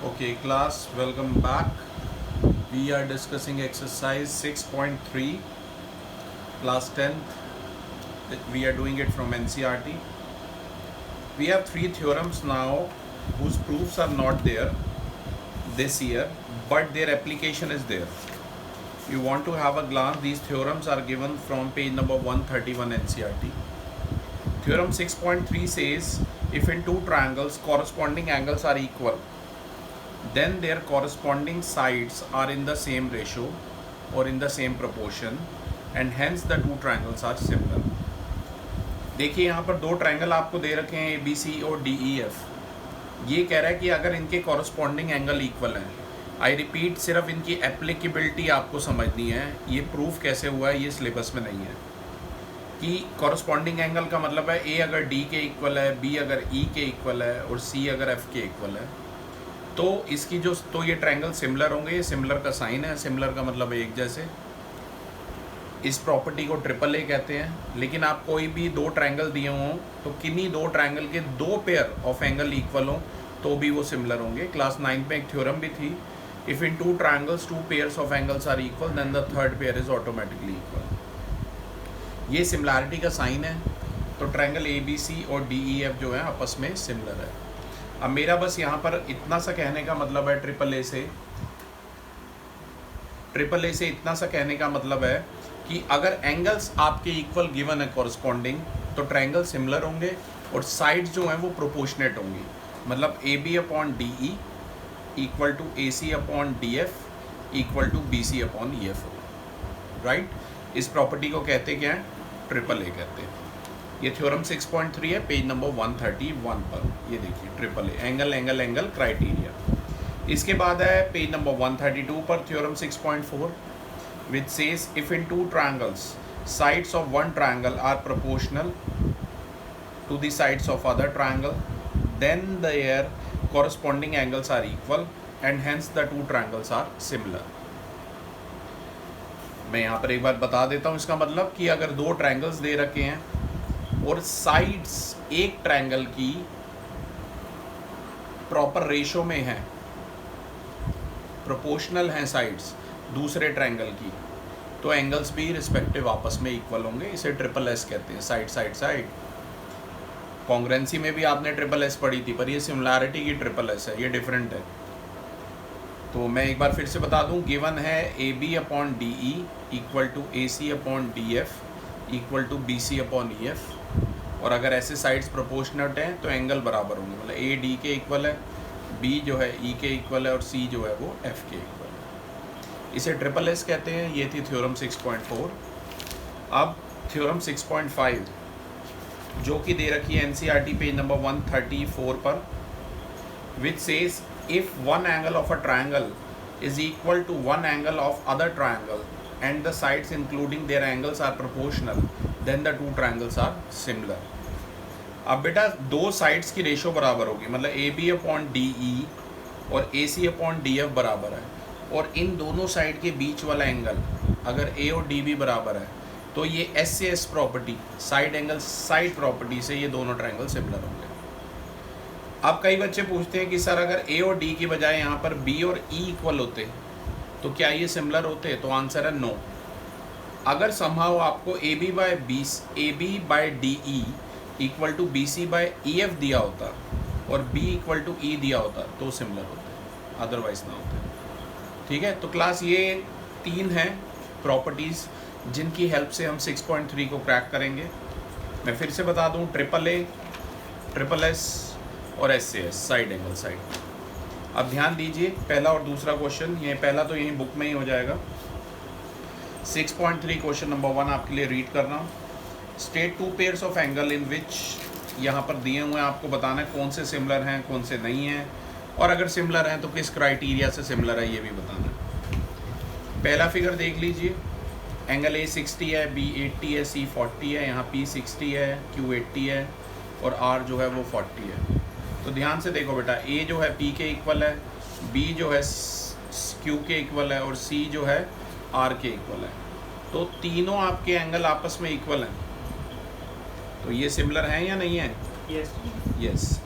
Okay, class, welcome back. We are discussing exercise 6.3, class 10th. We are doing it from NCERT. We have three theorems now whose proofs are not there this year, but their application is there. You want to have a glance, these theorems are given from page number 131 NCERT. Theorem 6.3 says, if in two triangles corresponding angles are equal, then their corresponding sides are in the same ratio or in the same proportion and hence the two triangles are similar. देखिए यहाँ पर दो triangle आपको दे रखे हैं ABC और DEF. ये कह रहा है कि अगर इनके कॉरस्पॉन्डिंग एंगल इक्वल हैं, आई रिपीट, सिर्फ इनकी एप्लीकेबिलिटी आपको समझनी है. ये प्रूफ कैसे हुआ है ये सिलेबस में नहीं है. कि कॉरस्पॉन्डिंग एंगल का मतलब है A अगर D के इक्वल है, B अगर E के इक्वल है और C अगर F के इक्वल है, तो इसकी जो तो ये ट्रायंगल सिमिलर होंगे. ये सिमिलर का साइन है, सिमिलर का मतलब एक जैसे. इस प्रॉपर्टी को ट्रिपल ए कहते हैं. लेकिन आप कोई भी दो ट्रायंगल दिए हों तो किन्हीं दो ट्रायंगल के दो पेयर ऑफ एंगल इक्वल हों तो भी वो सिमिलर होंगे. क्लास 9 में एक थ्योरम भी थी, if in two triangles two pairs of angles are equal then the third pair is automatically equal. ये सिमिलैरिटी का साइन है. तो ट्रायंगल ABC और DEF जो है आपस में सिमिलर है. अब मेरा बस यहाँ पर इतना सा कहने का मतलब है, ट्रिपल ए से इतना सा कहने का मतलब है कि अगर एंगल्स आपके इक्वल गिवन है कॉरस्पॉन्डिंग, तो ट्रायंगल सिमिलर होंगे और साइड्स जो हैं वो प्रोपोर्शनेट होंगी. मतलब AB upon DE equal to AC upon DF equal to BC upon EF. Right, इस प्रॉपर्टी को कहते क्या है? ट्रिपल ए कहते हैं. ये थ्योरम 6.3 है, पेज नंबर 131 पर. ये देखिए triple A, angle angle angle criteria. इसके बाद है पेज नंबर 132 पर theorem 6.4 which says if in two triangles sides of one triangle are proportional to the sides of other triangle then their corresponding angles are equal and hence the two triangles are similar. मैं यहाँ पर एक बार बता देता हूँ इसका मतलब कि अगर दो ट्रायंगल्स दे रखे हैं और साइड्स एक ट्रायंगल की प्रॉपर रेशो में हैं, प्रोपोर्शनल हैं साइड्स दूसरे ट्रायंगल की, तो एंगल्स भी रिस्पेक्टिव आपस में इक्वल होंगे. इसे ट्रिपल एस कहते हैं, साइड साइड साइड. कॉन्ग्रेंसी में भी आपने ट्रिपल एस पढ़ी थी, पर ये सिमिलैरिटी की ट्रिपल एस है, ये डिफरेंट है. तो मैं एक बार फिर से बता दूं, गिवन है AB upon DE equal to AC upon DF equal to BC upon EF. और अगर ऐसे साइड्स प्रोपोर्शनेट हैं तो एंगल बराबर होंगे. मतलब A D के इक्वल है, B जो है E के इक्वल है और C जो है वो F के इक्वल है. इसे ट्रिपल एस कहते हैं. ये थी थ्योरम 6.4. अब थ्योरम 6.5 जो कि दे रखी है NCERT पेज नंबर 134 पर, which says if one angle of a triangle is equal to one angle of other triangle and the sides including their angles are proportional then the two triangles are similar. अब बेटा दो sides की ratio बराबर होगी. मतलब AB upon DE और AC upon DF बराबर है, और इन दोनों साइड के बीच वाला एंगल अगर A और DB बराबर है तो ये S से S property, side angle side property से ये दोनों ट्रायंगल सिमिलर होंगे. अब कई बच्चे पूछते हैं कि सर अगर A और D की बजाय यहाँ पर B और E इक्वल होते तो क्या ये सिमिलर होते? तो आंसर है नो. अगर समहाउ आपको AB by DE equal to BC by EF दिया होता और B इक्वल टू E दिया होता तो सिमिलर होते, अदरवाइज ना होते. ठीक है, तो क्लास ये तीन हैं प्रॉपर्टीज़ जिनकी हेल्प से हम 6.3 को क्रैक करेंगे. मैं फिर से बता दूं, ट्रिपल ए, ट्रिपल एस और एस से एस, साइड एंगल साइड. अब ध्यान दीजिए, पहला और दूसरा क्वेश्चन, ये पहला तो यहीं बुक में ही हो जाएगा. 6.3 क्वेश्चन नंबर 1 आपके लिए रीड कर रहा हूँ. State two pairs of angle in which, यहाँ पर दिए हुए हैं, आपको बताना है कौन से सिमिलर हैं कौन से नहीं हैं, और अगर सिमिलर हैं तो किस क्राइटेरिया से सिमिलर है ये भी बताना है. पहला फिगर देख लीजिए, एंगल A 60 है, B 80 है, C 40 है, यहाँ P 60 है, Q 80 है और R जो है वो 40 है. तो ध्यान से देखो बेटा, A जो है P के इक्वल है, B जो है Q के इक्वल है और C जो है R के इक्वल है. तो तीनों आपके एंगल आपस में इक्वल हैं, तो ये सिमिलर हैं या नहीं है? Yes yes.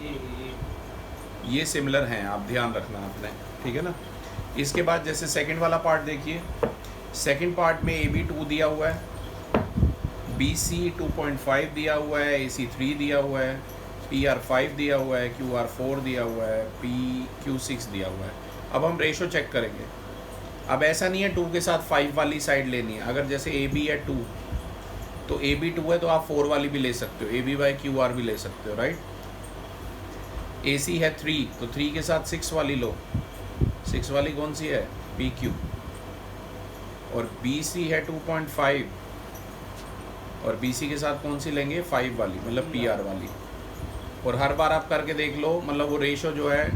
ये सिमिलर हैं, आप ध्यान रखना आपने, ठीक है ना। इसके बाद जैसे सेकंड वाला पार्ट देखिए, सेकंड पार्ट में AB 2 दिया हुआ है, BC 2.5 दिया हुआ है, AC 3 दिया हुआ है, PR 5 दिया हुआ है, QR 4 दिया हुआ है, PQ 6 दिया हुआ है। अब हम रेशो चेक करेंगे। अब ऐसा नहीं है 2 के साथ 5 वाली साइड लेनी है, अगर जैसे AB है 2 तो AB 2 है तो आप 4 वाली भी ले सकते हो, AB/QR भी ले सकते हो, राइट। AC है 3 तो 3 के साथ 6 वाली लो, 6 वाली कौन सी है, PQ। और BC है 2.5 और BC के साथ कौन सी लेंगे, 5 वाली, मतलब PR वाली। और हर बार आप करके देख लो, मतलब वो रेशो जो है,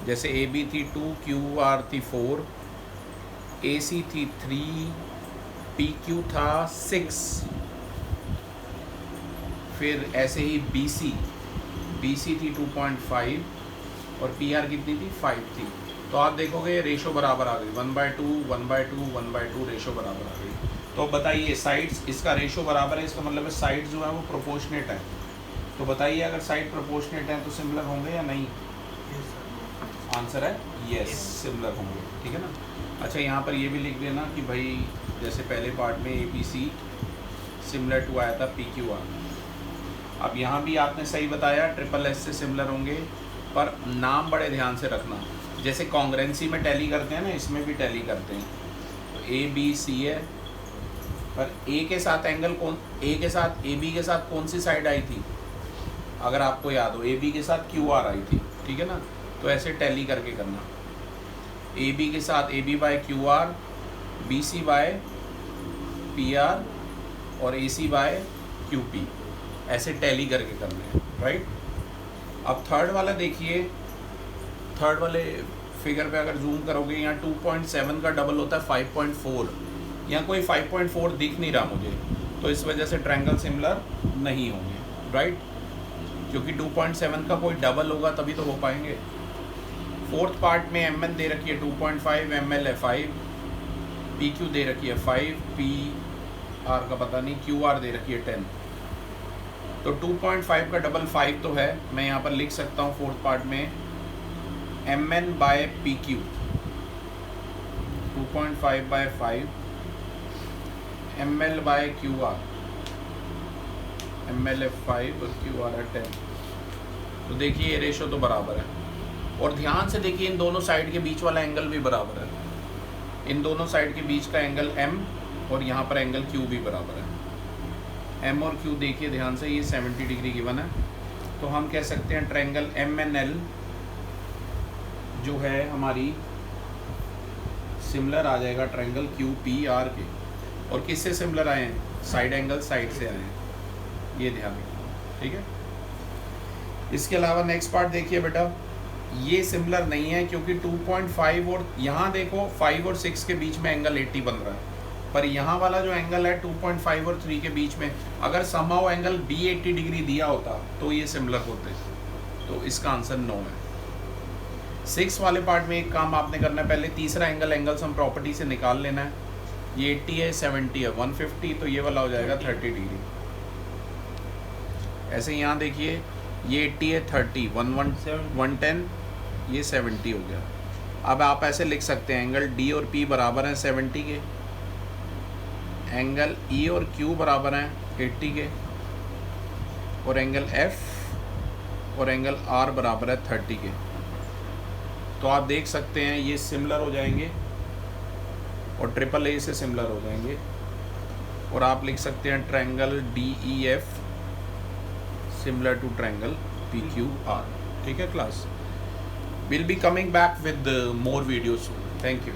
जैसे AB थी 2, QR थी 4, AC थी 3, PQ था 6, फिर ऐसे ही BC थी 2.5 और PR कितनी थी, 5 थी। तो आप देखोगे रेशो बराबर आ गई, 1/2 1/2 1/2 रेशो बराबर आ गई। तो बताइए साइड्स, इसका रेशो बराबर है, इसका मतलब है साइड जो है वो प्रोपोर्शनेट है। तो बताइए अगर साइड प्रोपोर्शनेट है तो सिमिलर होंगे या नहीं, आंसर है यस, सिमिलर होंगे, ठीक है ना। अच्छा, यहाँ पर ये भी लिख देना कि भाई जैसे पहले पार्ट में ABC सिमिलर टू आया था PQR। अब यहाँ भी आपने सही बताया, SSS से सिमिलर होंगे, पर नाम बड़े ध्यान से रखना। जैसे कॉन्ग्रेंसी में टैली करते हैं ना, इसमें भी टैली करते हैं। तो ABC है, पर A के साथ एंगल कौन, A के साथ AB के साथ कौन सी साइड आई थी, अगर आपको याद हो, AB के साथ QR आई थी, ठीक है ना। तो ऐसे टैली करके करना, AB के साथ AB/QR, BC/PR और AC/QP, ऐसे टैली करके करना है, राइट। अब थर्ड वाला देखिए, थर्ड वाले फिगर पे अगर जूम करोगे, यहाँ 2.7 का डबल होता है 5.4, यहाँ कोई 5.4 दिख नहीं रहा मुझे, तो इस वजह से ट्रायंगल सिमिलर नहीं होंगे, राइट, क्योंकि 2.7 का कोई डबल होगा तभी तो हो पाएंगे। फोर्थ पार्ट में MN दे रखी है 2.5, ML है 5, PQ दे रखी है 5, PR का पता नहीं, QR दे रखी है 10। तो 2.5 का डबल 5 तो है, मैं यहाँ पर लिख सकता हूँ फोर्थ पार्ट में MN/PQ, 2.5/5, ML/QR, ML है 5 और QR है 10। तो देखिए ये रेशो तो बराबर है, और ध्यान से देखिए इन दोनों साइड के बीच वाला एंगल भी बराबर है, इन दोनों साइड के बीच का एंगल M और यहाँ पर एंगल Q भी बराबर है। M और Q देखिए ध्यान से, ये 70 डिग्री गिवन है, तो हम कह सकते हैं ट्रायंगल MNL जो है हमारी सिमिलर आ जाएगा ट्रायंगल QPR के। और किससे सिमिलर आए हैं, साइड एंगल साइड से आए हैं, ये ध्यान रखना, ठीक है। इसके अलावा नेक्स्ट पार्ट देखिए बेटा, ये सिमिलर नहीं है क्योंकि 2.5 और यहाँ देखो 5 और 6 के बीच में एंगल 80 बन रहा है, पर यहाँ वाला जो एंगल है 2.5 और 3 के बीच में, अगर समहाउ एंगल B 80 डिग्री दिया होता तो ये सिमिलर होते, तो इसका आंसर नो है। 6 वाले पार्ट में एक काम आपने करना है, पहले तीसरा एंगल सम प्रॉपर्टी से निकाल लेना है। ये 80 है, 70 है, 150, तो ये वाला हो जाएगा 30 डिग्री। ऐसे यहाँ देखिए, ये 80 है, 30, 110, ये 70 हो गया। अब आप ऐसे लिख सकते हैं, एंगल D और P बराबर हैं 70 के, एंगल E और Q बराबर हैं 80 के, और एंगल F और एंगल R बराबर है 30 के। तो आप देख सकते हैं ये सिमिलर हो जाएंगे और AAA से सिमिलर हो जाएंगे, और आप लिख सकते हैं triangle DEF similar to triangle PQR, ठीक है class. We'll be coming back with more videos soon. Thank you.